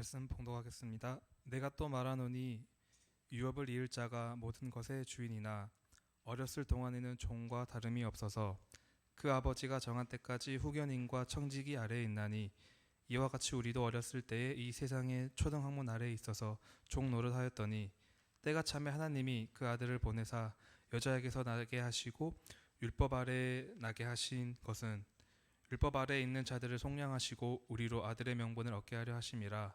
말씀 봉독하겠습니다. 내가 또 말하노니 유업을 이을 자가 모든 것의 주인이나 어렸을 동안에는 종과 다름이 없어서 그 아버지가 정한 때까지 후견인과 청지기 아래에 있나니 이와 같이 우리도 어렸을 때에 이 세상의 초등학문 아래에 있어서 종 노릇하였더니 때가 차매 하나님이 그 아들을 보내사 여자에게서 나게 하시고 율법 아래에 나게 하신 것은 율법 아래에 있는 자들을 속량하시고 우리로 아들의 명분을 얻게 하려 하심이라.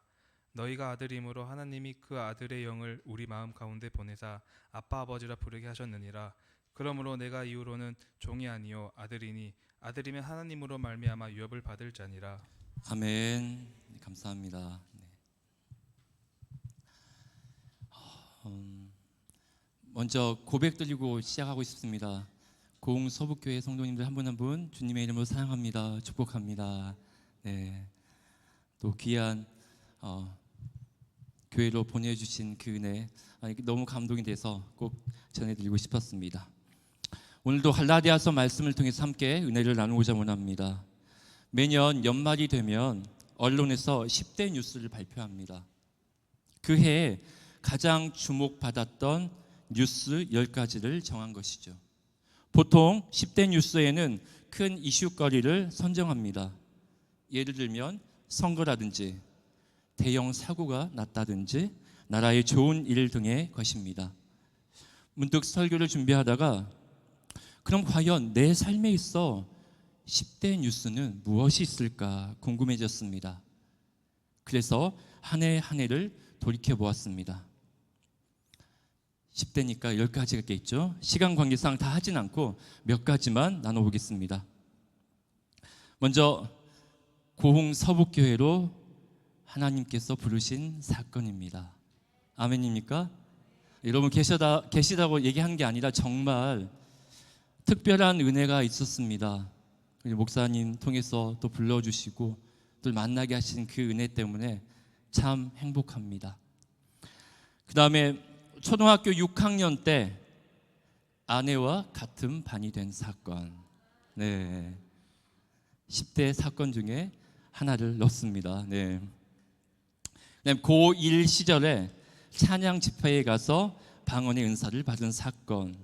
너희가 아들이므로 하나님이 그 아들의 영을 우리 마음 가운데 보내사 아빠 아버지라 부르게 하셨느니라. 그러므로 내가 이후로는 종이 아니요 아들이니 아들이면 하나님으로 말미암아 유업을 받을 자니라. 아멘. 감사합니다. 먼저 고백드리고 시작하고 싶습니다. 고흥 서북교회 성도님들 한 분 한 분 주님의 이름으로 사랑합니다. 축복합니다. 네. 또 귀한 교회로 보내주신 그 은혜 너무 감동이 돼서 꼭 전해드리고 싶었습니다. 오늘도 갈라디아서 말씀을 통해서 함께 은혜를 나누고자 원합니다. 매년 연말이 되면 언론에서 10대 뉴스를 발표합니다. 그 해에 가장 주목받았던 뉴스 10가지를 정한 것이죠. 보통 10대 뉴스에는 큰 이슈거리를 선정합니다. 예를 들면 선거라든지 대형 사고가 났다든지 나라의 좋은 일 등의 것입니다. 문득 설교를 준비하다가 그럼 과연 내 삶에 있어 10대 뉴스는 무엇이 있을까 궁금해졌습니다. 그래서 한 해 한 해를 돌이켜보았습니다. 10대니까 10가지가 있겠죠. 시간 관계상 다 하진 않고 몇 가지만 나눠보겠습니다. 먼저 고흥 서북교회로 하나님께서 부르신 사건입니다. 아멘입니까? 여러분 계시다고 얘기한 게 아니라 정말 특별한 은혜가 있었습니다. 목사님 통해서 또 불러주시고 또 만나게 하신 그 은혜 때문에 참 행복합니다. 그 다음에 초등학교 6학년 때 아내와 같은 반이 된 사건. 네, 10대 사건 중에 하나를 넣습니다. 네. 고1 시절에 찬양 집회에 가서 방언의 은사를 받은 사건.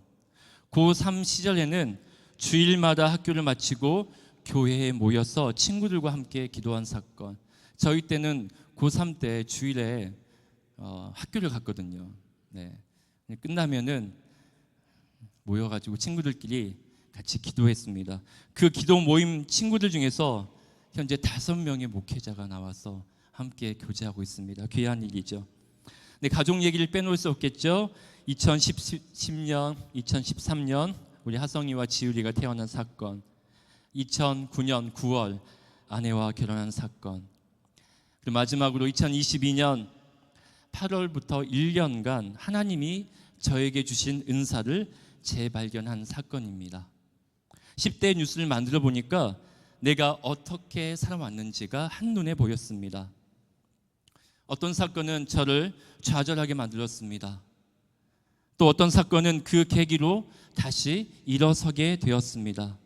고3 시절에는 주일마다 학교를 마치고 교회에 모여서 친구들과 함께 기도한 사건. 저희 때는 고3 때 주일에 학교를 갔거든요. 네. 끝나면은 모여가지고 친구들끼리 같이 기도했습니다. 그 기도 모임 친구들 중에서 현재 5명의 목회자가 나와서 함께 교제하고 있습니다. 귀한 일이죠. 네, 가족 얘기를 빼놓을 수 없겠죠. 2010년, 2013년 우리 하성이와 지율이가 태어난 사건, 2009년 9월 아내와 결혼한 사건, 그리고 마지막으로 2022년 8월부터 1년간 하나님이 저에게 주신 은사를 재발견한 사건입니다. 10대 뉴스를 만들어 보니까 내가 어떻게 살아왔는지가 한눈에 보였습니다. 어떤 사건은 저를 좌절하게 만들었습니다. 또 어떤 사건은 그 계기로 다시 일어서게 되었습니다.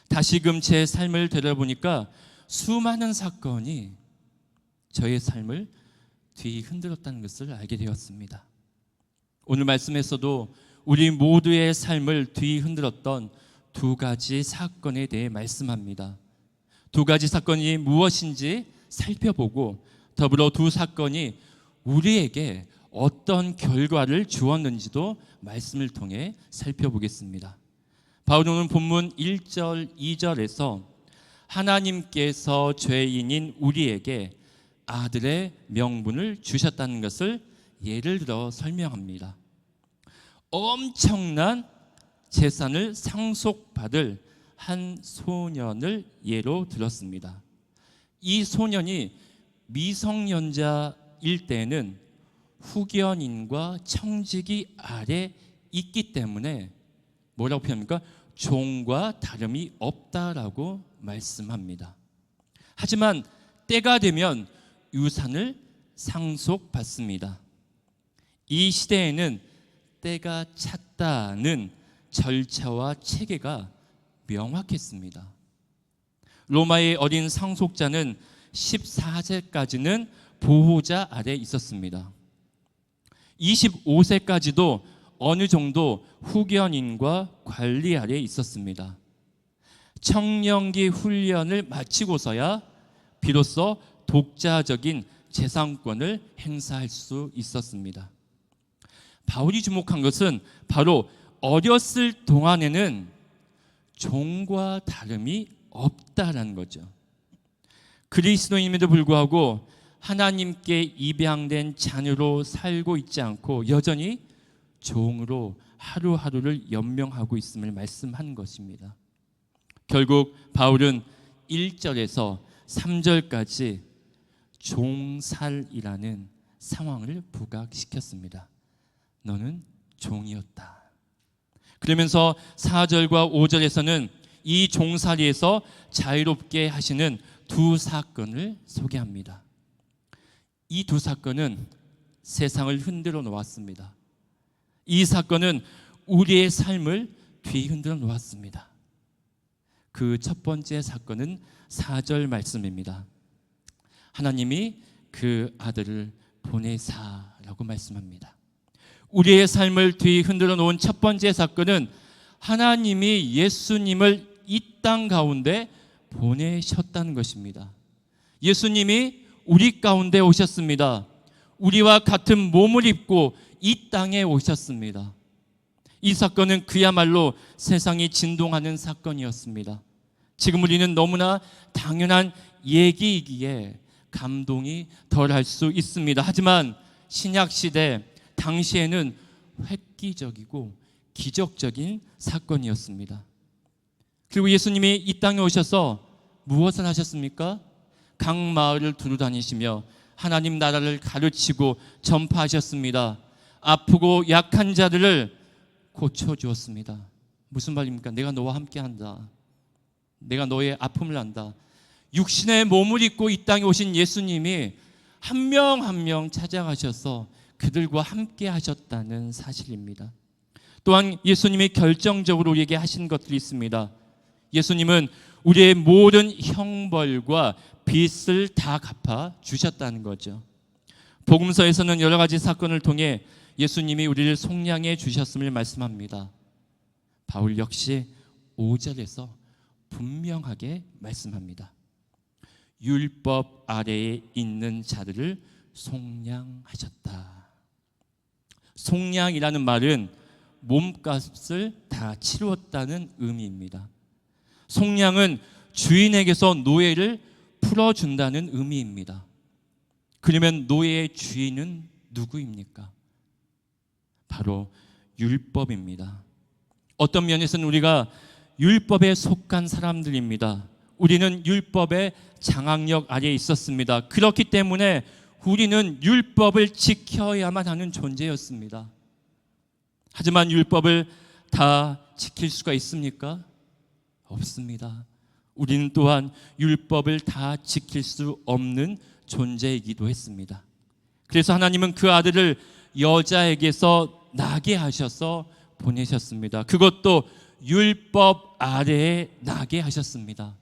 다시금 제 삶을 되돌아보니까 수많은 사건이 저의 삶을 뒤흔들었다는 것을 알게 되었습니다. 오늘 말씀에서도 우리 모두의 삶을 뒤흔들었던 2가지 사건에 대해 말씀합니다. 2가지 사건이 무엇인지 살펴보고 더불어 2 사건이 우리에게 어떤 결과를 주었는지도 말씀을 통해 살펴보겠습니다. 바울은 본문 1절, 2절에서 하나님께서 죄인인 우리에게 아들의 명분을 주셨다는 것을 예를 들어 설명합니다. 엄청난 재산을 상속받을 한 소년을 예로 들었습니다. 이 소년이 미성년자일 때는 후견인과 청지기 아래 있기 때문에 뭐라고 표현합니까? 종과 다름이 없다라고 말씀합니다. 하지만 때가 되면 유산을 상속받습니다. 이 시대에는 때가 찼다는 절차와 체계가 명확했습니다. 로마의 어린 상속자는 14세까지는 보호자 아래 있었습니다. 25세까지도 어느 정도 후견인과 관리 아래 있었습니다. 청년기 훈련을 마치고서야 비로소 독자적인 재산권을 행사할 수 있었습니다. 바울이 주목한 것은 바로 어렸을 동안에는 종과 다름이 없다라는 거죠. 그리스도인임에도 불구하고 하나님께 입양된 자녀로 살고 있지 않고 여전히 종으로 하루하루를 연명하고 있음을 말씀하는 것입니다. 결국 바울은 1절에서 3절까지 종살이라는 상황을 부각시켰습니다. 너는 종이었다. 그러면서 4절과 5절에서는 이 종살이에서 자유롭게 하시는 두 사건을 소개합니다. 이 두 사건은 세상을 흔들어 놓았습니다. 이 사건은 우리의 삶을 뒤흔들어 놓았습니다. 그 첫 번째 사건은 4절 말씀입니다. 하나님이 그 아들을 보내사라고 말씀합니다. 우리의 삶을 뒤흔들어 놓은 첫 번째 사건은 하나님이 예수님을 이 땅 가운데 보내셨다는 것입니다. 예수님이 우리 가운데 오셨습니다. 우리와 같은 몸을 입고 이 땅에 오셨습니다. 이 사건은 그야말로 세상이 진동하는 사건이었습니다. 지금 우리는 너무나 당연한 얘기이기에 감동이 덜할 수 있습니다. 하지만 신약시대 당시에는 획기적이고 기적적인 사건이었습니다. 그리고 예수님이 이 땅에 오셔서 무엇을 하셨습니까? 각 마을을 두루다니시며 하나님 나라를 가르치고 전파하셨습니다. 아프고 약한 자들을 고쳐주었습니다. 무슨 말입니까? 내가 너와 함께한다. 내가 너의 아픔을 안다. 육신의 몸을 입고 이 땅에 오신 예수님이 한 명 한 명 찾아가셔서 그들과 함께 하셨다는 사실입니다. 또한 예수님이 결정적으로 우리에게 하신 것들이 있습니다. 예수님은 우리의 모든 형벌과 빚을 다 갚아 주셨다는 거죠. 복음서에서는 여러 가지 사건을 통해 예수님이 우리를 속량해 주셨음을 말씀합니다. 바울 역시 5절에서 분명하게 말씀합니다. 율법 아래에 있는 자들을 속량하셨다. 속량이라는 말은 몸값을 다 치루었다는 의미입니다. 속량은 주인에게서 노예를 풀어준다는 의미입니다. 그러면 노예의 주인은 누구입니까? 바로 율법입니다. 어떤 면에서는 우리가 율법에 속한 사람들입니다. 우리는 율법의 장악력 아래에 있었습니다. 그렇기 때문에 우리는 율법을 지켜야만 하는 존재였습니다. 하지만 율법을 다 지킬 수가 있습니까? 없습니다. 우리는 또한 율법을 다 지킬 수 없는 존재이기도 했습니다. 그래서 하나님은 그 아들을 여자에게서 나게 하셔서 보내셨습니다. 그것도 율법 아래에 나게 하셨습니다.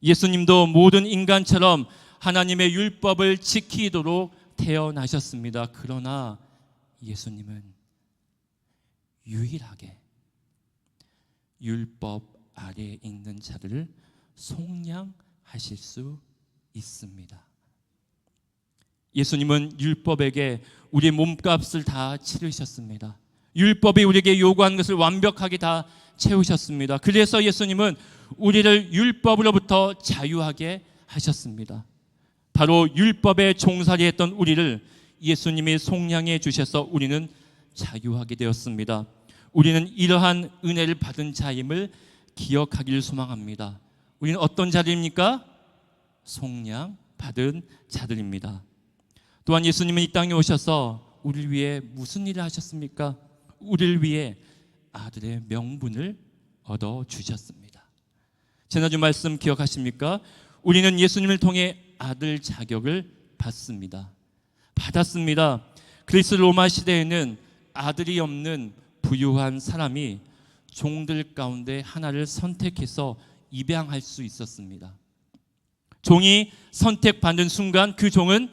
예수님도 모든 인간처럼 하나님의 율법을 지키도록 태어나셨습니다. 그러나 예수님은 유일하게 율법 아래에 있는 자들을 속량하실 수 있습니다. 예수님은 율법에게 우리의 몸값을 다 치르셨습니다. 율법이 우리에게 요구하는 것을 완벽하게 다 채우셨습니다. 그래서 예수님은 우리를 율법으로부터 자유하게 하셨습니다. 바로 율법에 종살이했던 우리를 예수님이 속량해 주셔서 우리는 자유하게 되었습니다. 우리는 이러한 은혜를 받은 자임을 기억하기를 소망합니다. 우리는 어떤 자들입니까? 속량 받은 자들입니다. 또한 예수님은 이 땅에 오셔서 우리를 위해 무슨 일을 하셨습니까? 우리를 위해 아들의 명분을 얻어주셨습니다. 지난주 말씀 기억하십니까? 우리는 예수님을 통해 아들 자격을 받습니다. 받았습니다. 그리스 로마 시대에는 아들이 없는 부유한 사람이 종들 가운데 하나를 선택해서 입양할 수 있었습니다. 종이 선택받는 순간 그 종은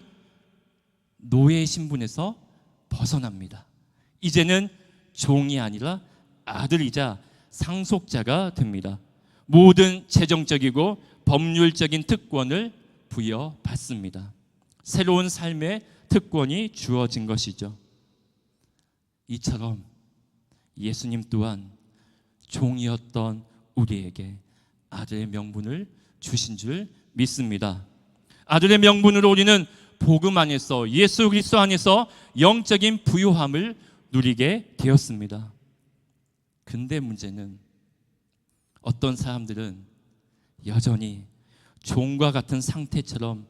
노예의 신분에서 벗어납니다. 이제는 종이 아니라 아들이자 상속자가 됩니다. 모든 재정적이고 법률적인 특권을 부여받습니다. 새로운 삶의 특권이 주어진 것이죠. 이처럼 예수님 또한 종이었던 우리에게 아들의 명분을 주신 줄 믿습니다. 아들의 명분으로 우리는 복음 안에서, 예수 그리스도 안에서 영적인 부요함을 누리게 되었습니다. 근데 문제는 어떤 사람들은 여전히 종과 같은 상태처럼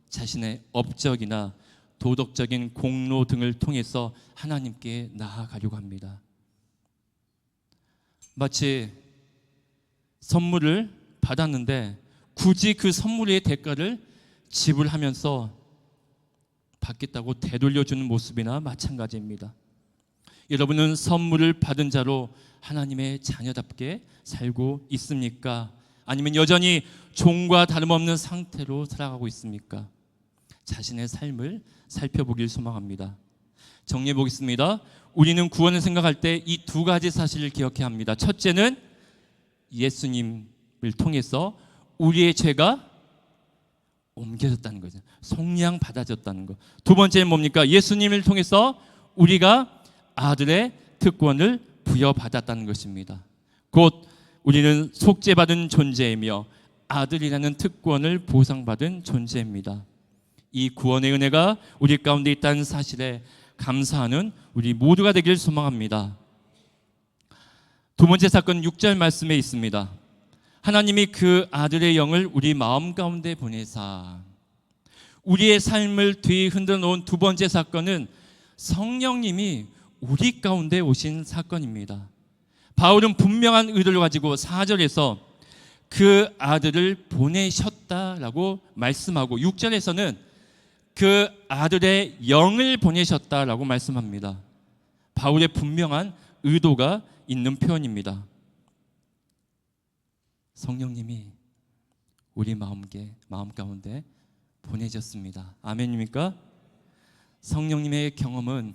자신의 업적이나 도덕적인 공로 등을 통해서 하나님께 나아가려고 합니다. 마치 선물을 받았는데 굳이 그 선물의 대가를 지불하면서 받겠다고 되돌려주는 모습이나 마찬가지입니다. 여러분은 선물을 받은 자로 하나님의 자녀답게 살고 있습니까? 아니면 여전히 종과 다름없는 상태로 살아가고 있습니까? 자신의 삶을 살펴보길 소망합니다. 정리해 보겠습니다. 우리는 구원을 생각할 때 이 두 가지 사실을 기억해야 합니다. 첫째는 예수님을 통해서 우리의 죄가 옮겨졌다는 거죠. 속량 받아졌다는 것. 두 번째는 뭡니까? 예수님을 통해서 우리가 아들의 특권을 부여받았다는 것입니다. 곧 우리는 속죄받은 존재이며 아들이라는 특권을 보상받은 존재입니다. 이 구원의 은혜가 우리 가운데 있다는 사실에 감사하는 우리 모두가 되길 소망합니다. 두 번째 사건 6절 말씀에 있습니다. 하나님이 그 아들의 영을 우리 마음 가운데 보내사. 우리의 삶을 뒤흔들어 놓은 두 번째 사건은 성령님이 우리 가운데 오신 사건입니다. 바울은 분명한 의도를 가지고 4절에서 그 아들을 보내셨다라고 말씀하고 6절에서는 그 아들의 영을 보내셨다라고 말씀합니다. 바울의 분명한 의도가 있는 표현입니다. 성령님이 우리 마음 가운데 보내졌습니다. 아멘입니까? 성령님의 경험은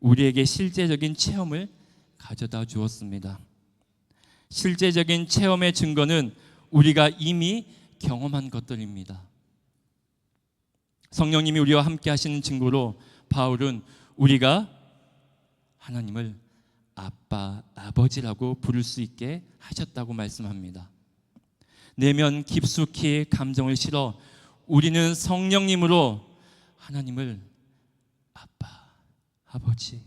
우리에게 실제적인 체험을 가져다 주었습니다. 실제적인 체험의 증거는 우리가 이미 경험한 것들입니다. 성령님이 우리와 함께 하시는 증거로 바울은 우리가 하나님을 아빠, 아버지라고 부를 수 있게 하셨다고 말씀합니다. 내면 깊숙이 감정을 실어 우리는 성령님으로 하나님을 아빠, 아버지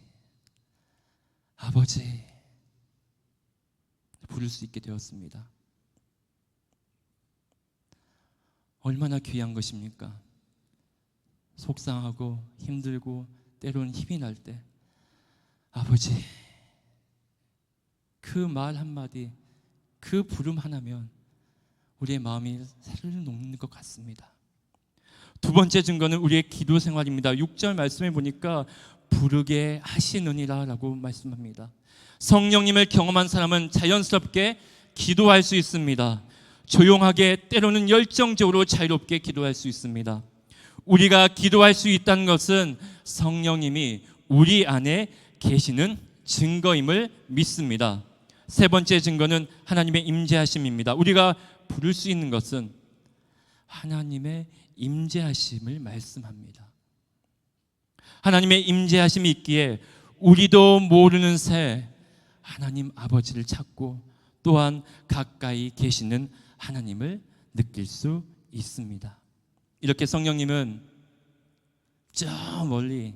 부를 수 있게 되었습니다. 얼마나 귀한 것입니까? 속상하고 힘들고 때로는 힘이 날 때 아버지, 그 말 한마디, 그 부름 하나면 우리의 마음이 살을 녹는 것 같습니다. 두 번째 증거는 우리의 기도 생활입니다. 6절 말씀에 보니까 부르게 하시느니라 라고 말씀합니다. 성령님을 경험한 사람은 자연스럽게 기도할 수 있습니다. 조용하게, 때로는 열정적으로 자유롭게 기도할 수 있습니다. 우리가 기도할 수 있다는 것은 성령님이 우리 안에 계시는 증거임을 믿습니다. 세 번째 증거는 하나님의 임재하심입니다. 우리가 부를 수 있는 것은 하나님의 임재하심을 말씀합니다. 하나님의 임재하심이 있기에 우리도 모르는 새 하나님 아버지를 찾고 또한 가까이 계시는 하나님을 느낄 수 있습니다. 이렇게 성령님은 저 멀리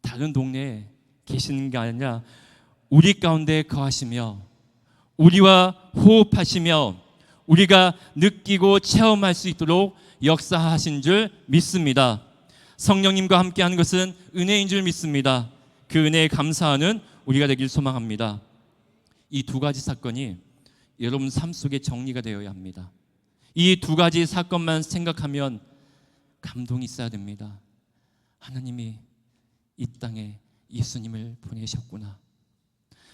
다른 동네에 계시는 게 아니라 우리 가운데 거하시며 우리와 호흡하시며 우리가 느끼고 체험할 수 있도록 역사하신 줄 믿습니다. 성령님과 함께하는 것은 은혜인 줄 믿습니다. 그 은혜에 감사하는 우리가 되길 소망합니다. 이 두 가지 사건이 여러분 삶 속에 정리가 되어야 합니다. 이 두 가지 사건만 생각하면 감동이 있어야 됩니다. 하나님이 이 땅에 예수님을 보내셨구나.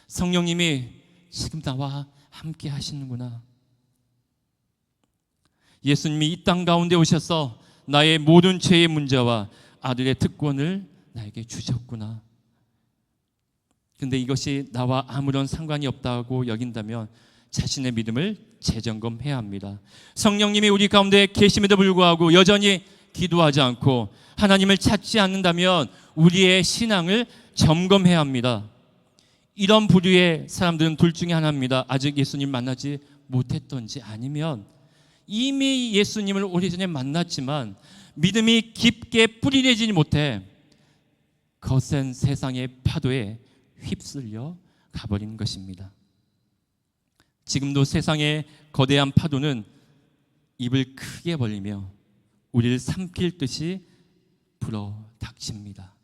성령님이 지금 나와 함께 하시는구나. 예수님이 이 땅 가운데 오셔서 나의 모든 죄의 문제와 아들의 특권을 나에게 주셨구나. 근데 이것이 나와 아무런 상관이 없다고 여긴다면 자신의 믿음을 재점검해야 합니다. 성령님이 우리 가운데 계심에도 불구하고 여전히 기도하지 않고 하나님을 찾지 않는다면 우리의 신앙을 점검해야 합니다. 이런 부류의 사람들은 둘 중에 하나입니다. 아직 예수님 만나지 못했던지, 아니면 이미 예수님을 오래전에 만났지만 믿음이 깊게 뿌리내지지 못해 거센 세상의 파도에 휩쓸려 가버린 것입니다. 지금도 세상의 거대한 파도는 입을 크게 벌리며 우리를 삼킬 듯이 불어 닥칩니다.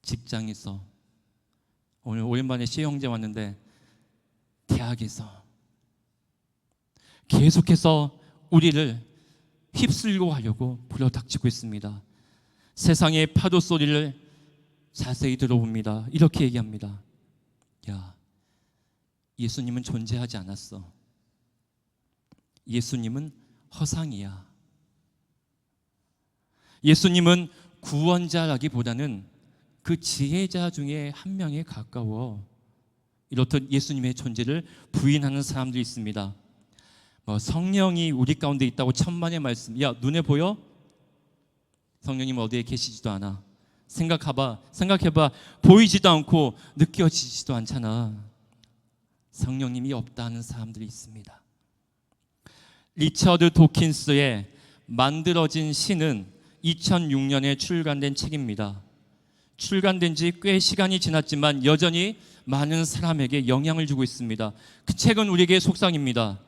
직장에서, 오늘 오랜만에 시 형제 왔는데 대학에서 계속해서 우리를 휩쓸고 하려고 불어닥치고 있습니다. 세상의 파도 소리를 자세히 들어봅니다. 이렇게 얘기합니다. 야, 예수님은 존재하지 않았어. 예수님은 허상이야. 예수님은 구원자라기보다는 그 지혜자 중에 한 명에 가까워. 이렇듯 예수님의 존재를 부인하는 사람들이 있습니다. 성령이 우리 가운데 있다고 천만의 말씀. 야, 눈에 보여? 성령님 어디에 계시지도 않아. 생각해봐. 보이지도 않고 느껴지지도 않잖아. 성령님이 없다는 사람들이 있습니다. 리처드 도킨스의 만들어진 신은 2006년에 출간된 책입니다. 출간된 지 꽤 시간이 지났지만 여전히 많은 사람에게 영향을 주고 있습니다. 그 책은 우리에게 속삭입니다.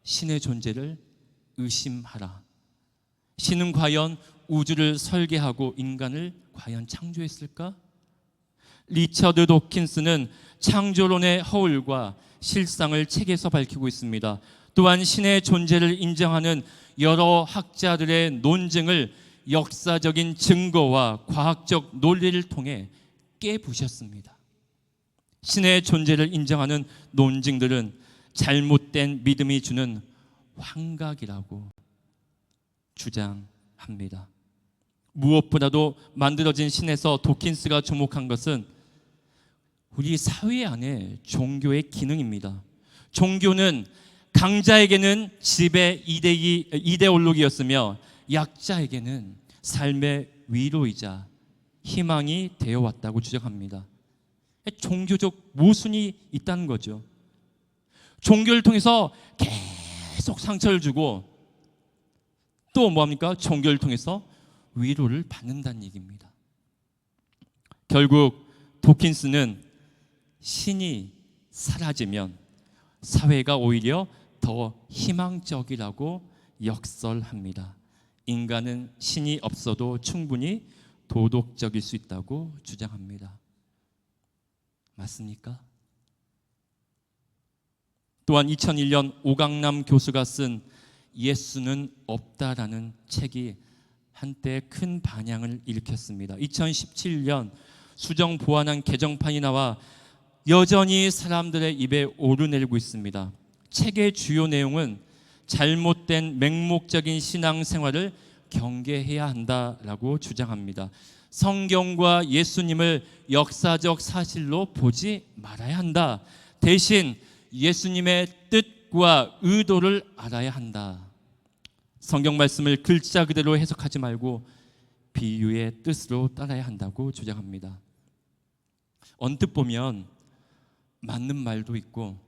신의 존재를 의심하라. 신은 과연 우주를 설계하고 인간을 과연 창조했을까? 리처드 도킨스는 창조론의 허울과 실상을 책에서 밝히고 있습니다. 또한 신의 존재를 인정하는 여러 학자들의 논증을 역사적인 증거와 과학적 논리를 통해 깨부셨습니다. 신의 존재를 인정하는 논증들은 잘못된 믿음이 주는 환각이라고 주장합니다. 무엇보다도 만들어진 신에서 도킨스가 주목한 것은 우리 사회 안에 종교의 기능입니다. 종교는 강자에게는 지배 이데올로기였으며 약자에게는 삶의 위로이자 희망이 되어왔다고 주장합니다. 종교적 모순이 있다는 거죠. 종교를 통해서 계속 상처를 주고 또 뭐합니까? 종교를 통해서 위로를 받는다는 얘기입니다. 결국 도킨스는 신이 사라지면 사회가 오히려 더 희망적이라고 역설합니다. 인간은 신이 없어도 충분히 도덕적일 수 있다고 주장합니다. 맞습니까? 또한 2001년 오강남 교수가 쓴 예수는 없다라는 책이 한때 큰 반향을 일으켰습니다. 2017년 수정 보완한 개정판이 나와 여전히 사람들의 입에 오르내리고 있습니다. 책의 주요 내용은 잘못된 맹목적인 신앙생활을 경계해야 한다라고 주장합니다. 성경과 예수님을 역사적 사실로 보지 말아야 한다. 대신 예수님의 뜻과 의도를 알아야 한다. 성경 말씀을 글자 그대로 해석하지 말고 비유의 뜻으로 따라야 한다고 주장합니다. 언뜻 보면 맞는 말도 있고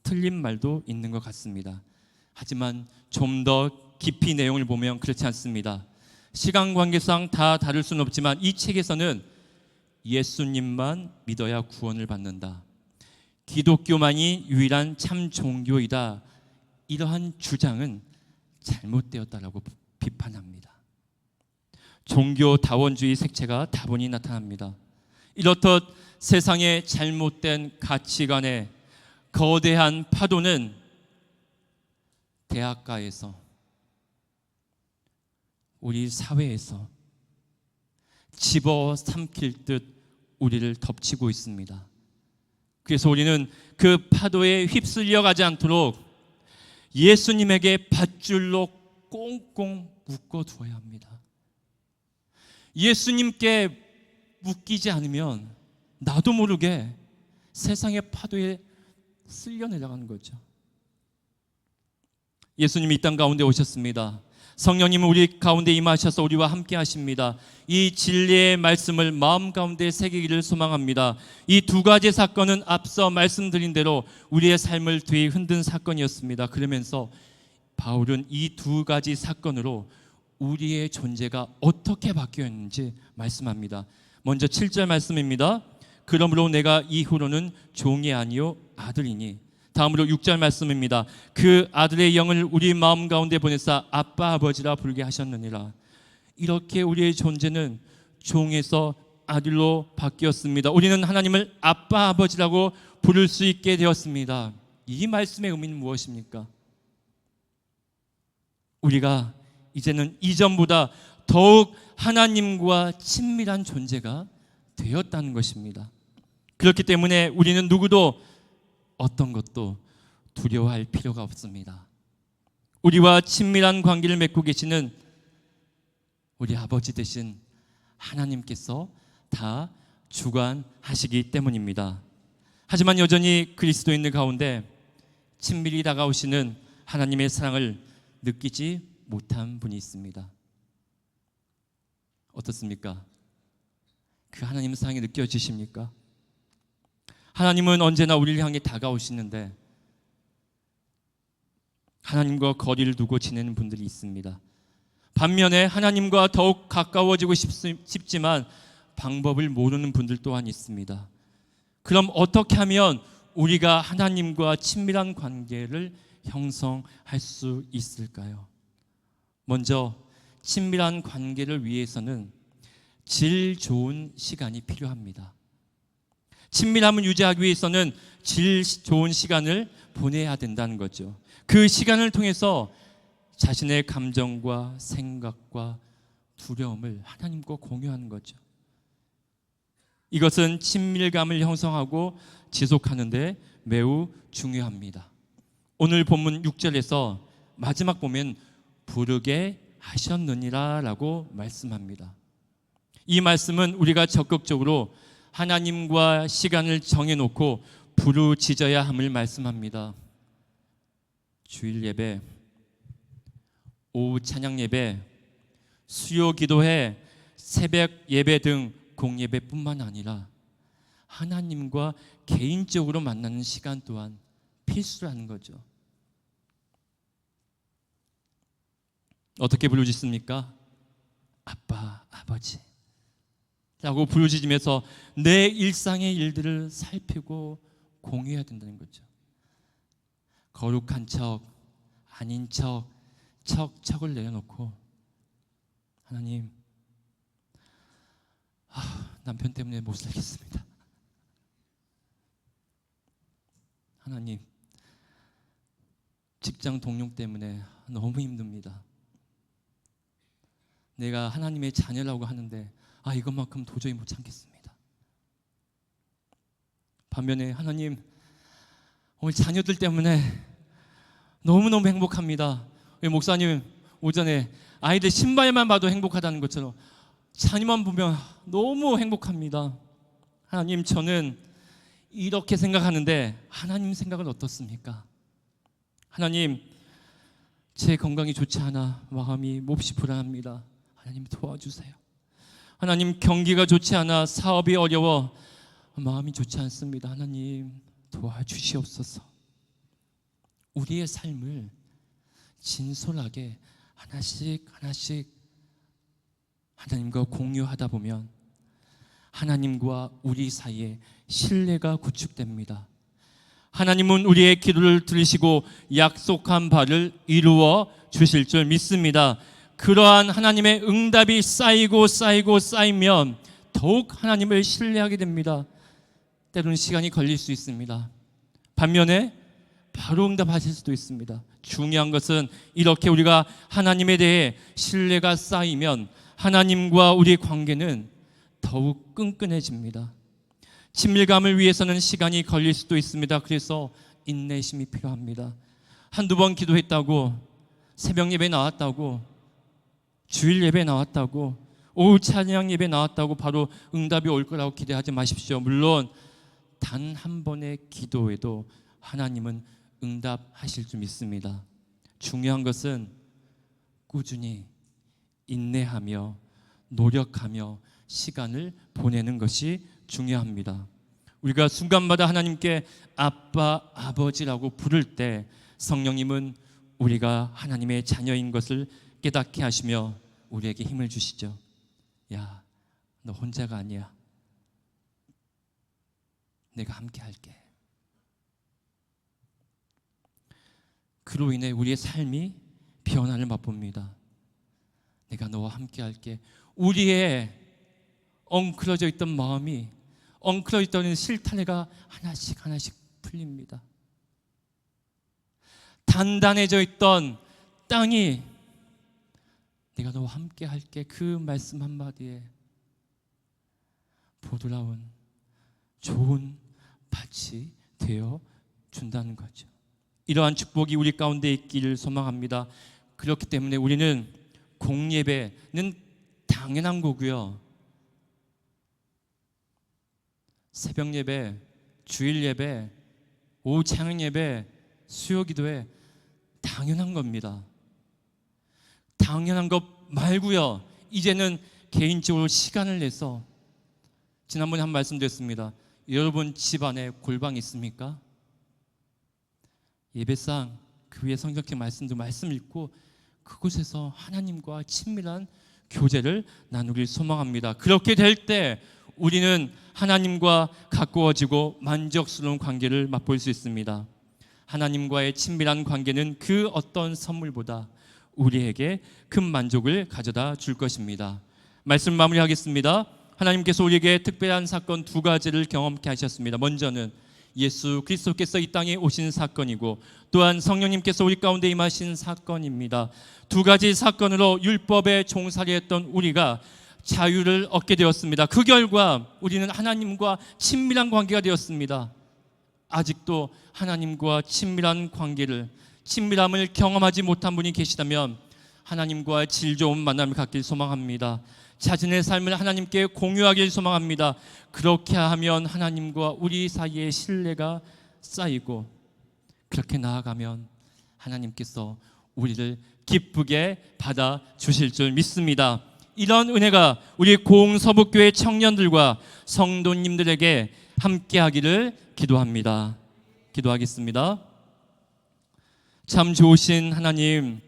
틀린 말도 있는 것 같습니다. 하지만 좀 더 깊이 내용을 보면 그렇지 않습니다. 시간 관계상 다 다룰 수는 없지만 이 책에서는 예수님만 믿어야 구원을 받는다. 기독교만이 유일한 참 종교이다. 이러한 주장은 잘못되었다라고 비판합니다. 종교다원주의 색채가 다분히 나타납니다. 이렇듯 세상의 잘못된 가치관의 거대한 파도는 대학가에서 우리 사회에서 집어삼킬 듯 우리를 덮치고 있습니다. 그래서 우리는 그 파도에 휩쓸려 가지 않도록 예수님에게 밧줄로 꽁꽁 묶어 두어야 합니다. 예수님께 묶이지 않으면 나도 모르게 세상의 파도에 쓸려 내려가는 거죠. 예수님이 이 땅 가운데 오셨습니다. 성령님은 우리 가운데 임하셔서 우리와 함께 하십니다. 이 진리의 말씀을 마음 가운데 새기기를 소망합니다. 이 두 가지 사건은 앞서 말씀드린 대로 우리의 삶을 뒤흔든 사건이었습니다. 그러면서 바울은 이 두 가지 사건으로 우리의 존재가 어떻게 바뀌었는지 말씀합니다. 먼저 7절 말씀입니다. 그러므로 내가 이후로는 종이 아니요 아들이니. 다음으로 6절 말씀입니다. 그 아들의 영을 우리 마음 가운데 보내사 아빠 아버지라 부르게 하셨느니라. 이렇게 우리의 존재는 종에서 아들로 바뀌었습니다. 우리는 하나님을 아빠 아버지라고 부를 수 있게 되었습니다. 이 말씀의 의미는 무엇입니까? 우리가 이제는 이전보다 더욱 하나님과 친밀한 존재가 되었다는 것입니다. 그렇기 때문에 우리는 누구도 어떤 것도 두려워할 필요가 없습니다. 우리와 친밀한 관계를 맺고 계시는 우리 아버지 되신 하나님께서 다 주관하시기 때문입니다. 하지만 여전히 그리스도인들 가운데 친밀히 다가오시는 하나님의 사랑을 느끼지 못한 분이 있습니다. 어떻습니까? 그 하나님의 사랑이 느껴지십니까? 하나님은 언제나 우리를 향해 다가오시는데 하나님과 거리를 두고 지내는 분들이 있습니다. 반면에 하나님과 더욱 가까워지고 싶지만 방법을 모르는 분들 또한 있습니다. 그럼 어떻게 하면 우리가 하나님과 친밀한 관계를 형성할 수 있을까요? 먼저 친밀한 관계를 위해서는 질 좋은 시간이 필요합니다. 친밀함을 유지하기 위해서는 질 좋은 시간을 보내야 된다는 거죠. 그 시간을 통해서 자신의 감정과 생각과 두려움을 하나님과 공유하는 거죠. 이것은 친밀감을 형성하고 지속하는 데 매우 중요합니다. 오늘 본문 6절에서 마지막 보면 부르게 하셨느니라 라고 말씀합니다. 이 말씀은 우리가 적극적으로 하나님과 시간을 정해놓고 부르짖어야 함을 말씀합니다. 주일 예배, 오후 찬양 예배, 수요 기도회, 새벽 예배 등 공예배뿐만 아니라 하나님과 개인적으로 만나는 시간 또한 필수라는 거죠. 어떻게 부르짖습니까? 아빠, 아버지 라고 부르짖으면서 내 일상의 일들을 살피고 공유해야 된다는 거죠. 거룩한 척, 아닌 척을 내려놓고 하나님, 남편 때문에 못 살겠습니다. 하나님, 직장 동료 때문에 너무 힘듭니다. 내가 하나님의 자녀라고 하는데 이것만큼 도저히 못 참겠습니다. 반면에 하나님, 오늘 자녀들 때문에 너무너무 행복합니다. 목사님 오전에 아이들 신발만 봐도 행복하다는 것처럼 자녀만 보면 너무 행복합니다. 하나님, 저는 이렇게 생각하는데 하나님 생각은 어떻습니까? 하나님, 제 건강이 좋지 않아 마음이 몹시 불안합니다. 하나님 도와주세요. 하나님, 경기가 좋지 않아 사업이 어려워 마음이 좋지 않습니다. 하나님 도와주시옵소서. 우리의 삶을 진솔하게 하나씩 하나님과 공유하다 보면 하나님과 우리 사이에 신뢰가 구축됩니다. 하나님은 우리의 기도를 들으시고 약속한 바를 이루어 주실 줄 믿습니다. 그러한 하나님의 응답이 쌓이면 더욱 하나님을 신뢰하게 됩니다. 때로는 시간이 걸릴 수 있습니다. 반면에 바로 응답하실 수도 있습니다. 중요한 것은 이렇게 우리가 하나님에 대해 신뢰가 쌓이면 하나님과 우리의 관계는 더욱 끈끈해집니다. 친밀감을 위해서는 시간이 걸릴 수도 있습니다. 그래서 인내심이 필요합니다. 한두 번 기도했다고, 새벽 예배 나왔다고, 주일 예배 나왔다고, 오후 찬양 예배 나왔다고 바로 응답이 올 거라고 기대하지 마십시오. 물론 단 한 번의 기도에도 하나님은 응답하실 줄 믿습니다. 중요한 것은 꾸준히 인내하며 노력하며 시간을 보내는 것이 중요합니다. 우리가 순간마다 하나님께 아빠, 아버지라고 부를 때 성령님은 우리가 하나님의 자녀인 것을 깨닫게 하시며 우리에게 힘을 주시죠. 야, 너 혼자가 아니야. 내가 함께 할게. 그로 인해 우리의 삶이 변화를 맛봅니다. 내가 너와 함께 할게. 우리의 엉클어져 있던 마음이, 엉클어져 있던 실타래가 하나씩 하나씩 풀립니다. 단단해져 있던 땅이 내가 너와 함께 할게, 그 말씀 한마디에 보드라운 좋은 밭이 되어 준다는 거죠. 이러한 축복이 우리 가운데 있기를 소망합니다. 그렇기 때문에 우리는 공예배는 당연한 거고요, 새벽 예배, 주일 예배, 오후 찬양 예배, 수요 기도회 당연한 겁니다. 당연한 것 말고요, 이제는 개인적으로 시간을 내서, 지난번에 한 말씀 드렸습니다. 여러분 집안에 골방이 있습니까? 예배상 그 위에 성경책 말씀 읽고 그곳에서 하나님과 친밀한 교제를 나누길 소망합니다. 그렇게 될 때 우리는 하나님과 가까워지고 만족스러운 관계를 맛볼 수 있습니다. 하나님과의 친밀한 관계는 그 어떤 선물보다 우리에게 큰 만족을 가져다 줄 것입니다. 말씀 마무리하겠습니다. 하나님께서 우리에게 특별한 사건 두 가지를 경험케 하셨습니다. 먼저는 예수 그리스도께서 이 땅에 오신 사건이고, 또한 성령님께서 우리 가운데 임하신 사건입니다. 두 가지 사건으로 율법에 종살이했던 우리가 자유를 얻게 되었습니다. 그 결과 우리는 하나님과 친밀한 관계가 되었습니다. 아직도 하나님과 친밀함을 경험하지 못한 분이 계시다면 하나님과 질 좋은 만남을 갖길 소망합니다. 자신의 삶을 하나님께 공유하길 소망합니다. 그렇게 하면 하나님과 우리 사이의 신뢰가 쌓이고, 그렇게 나아가면 하나님께서 우리를 기쁘게 받아주실 줄 믿습니다. 이런 은혜가 우리 고흥서북교회 청년들과 성도님들에게 함께하기를 기도합니다. 기도하겠습니다. 참 좋으신 하나님,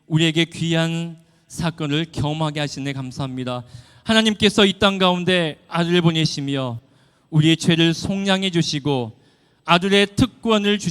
우리에게 귀한 사건을 경험하게 하시네 감사합니다. 하나님께서 이 땅 가운데 아들을 보내시며 우리의 죄를 속량해 주시고 아들의 특권을 주시